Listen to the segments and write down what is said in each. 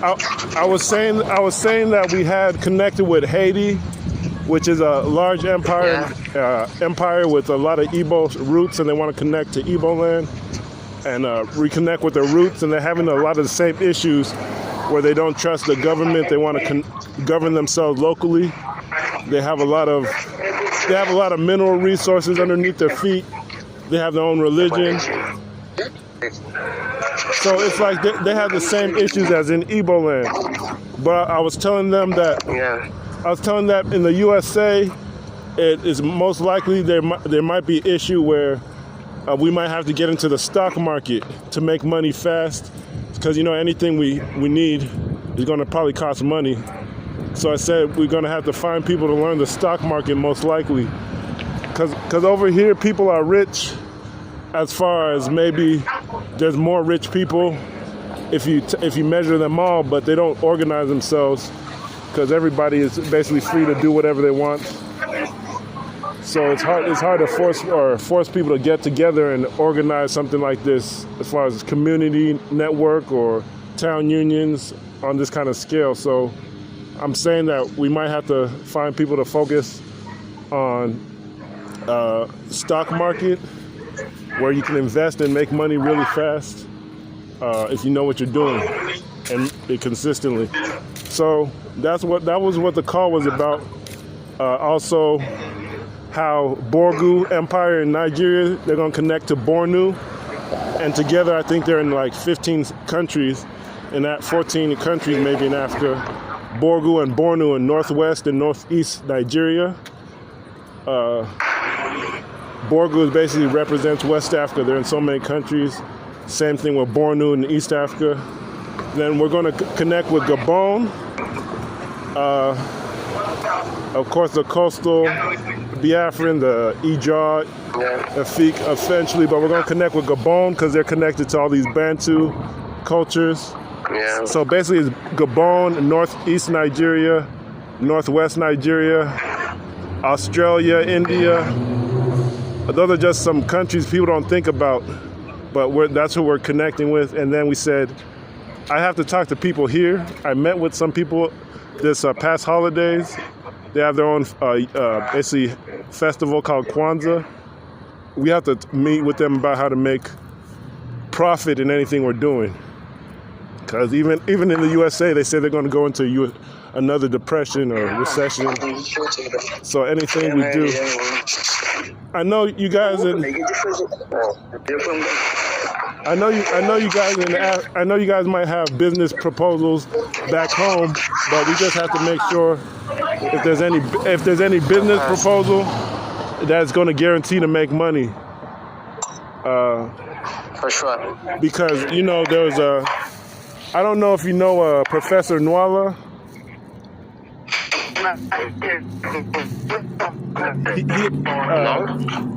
I was saying that we had connected with Haiti, which is a large empire with a lot of Igbo roots, and they want to connect to Igbo land and reconnect with their roots. And they're having a lot of the same issues where they don't trust the government. They want to govern themselves locally. They have a lot of mineral resources underneath their feet. They have their own religion. So it's like they have the same issues as in Igbo land. But I was telling them that in the USA, it is most likely there might be an issue where we might have to get into the stock market to make money fast, because anything we need is going to probably cost money. So I said we're going to have to find people to learn the stock market most likely, because over here people are rich. As far as maybe there's more rich people if you measure them all, but they don't organize themselves because everybody is basically free to do whatever they want. So it's hard to force people to get together and organize something like this as far as community network or town unions on this kind of scale. So I'm saying that we might have to find people to focus on stock market, where you can invest and make money really fast if you know what you're doing and consistently. So that was what the call was about. Also, how Borgu Empire in Nigeria, they're going to connect to Bornu, and together I think they're in like 15 countries, and that 14 countries maybe in Africa. Borgu and Bornu in northwest and northeast Nigeria. Borgu basically represents West Africa. They're in so many countries. Same thing with Bornu in East Africa. Then we're going to connect with Gabon. Of course, the coastal Biafran, the Ijaw, Afik, eventually. But we're going to connect with Gabon because they're connected to all these Bantu cultures. Yeah. So basically, it's Gabon, northeast Nigeria, northwest Nigeria, Australia, India. Those are just some countries people don't think about, but that's who we're connecting with. And then we said, I have to talk to people here. I met with some people this past holidays. They have their own basically festival called Kwanzaa. We have to meet with them about how to make profit in anything we're doing. Because even in the USA, they say they're going to go into another depression or recession. So anything we do, I know you guys in. I know you guys might have business proposals back home, but we just have to make sure if there's any business proposal that's going to guarantee to make money. For sure. Because there was I don't know if you know Professor Nwala.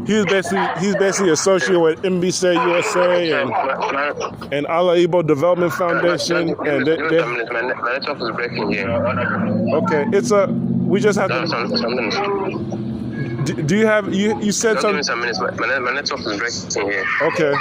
He's basically associated with Mbaise USA and Ala Igbo Development Foundation, and my network is breaking here. Okay, we just have to. Do you have you said something? Give me some minutes. My network is breaking here. Okay.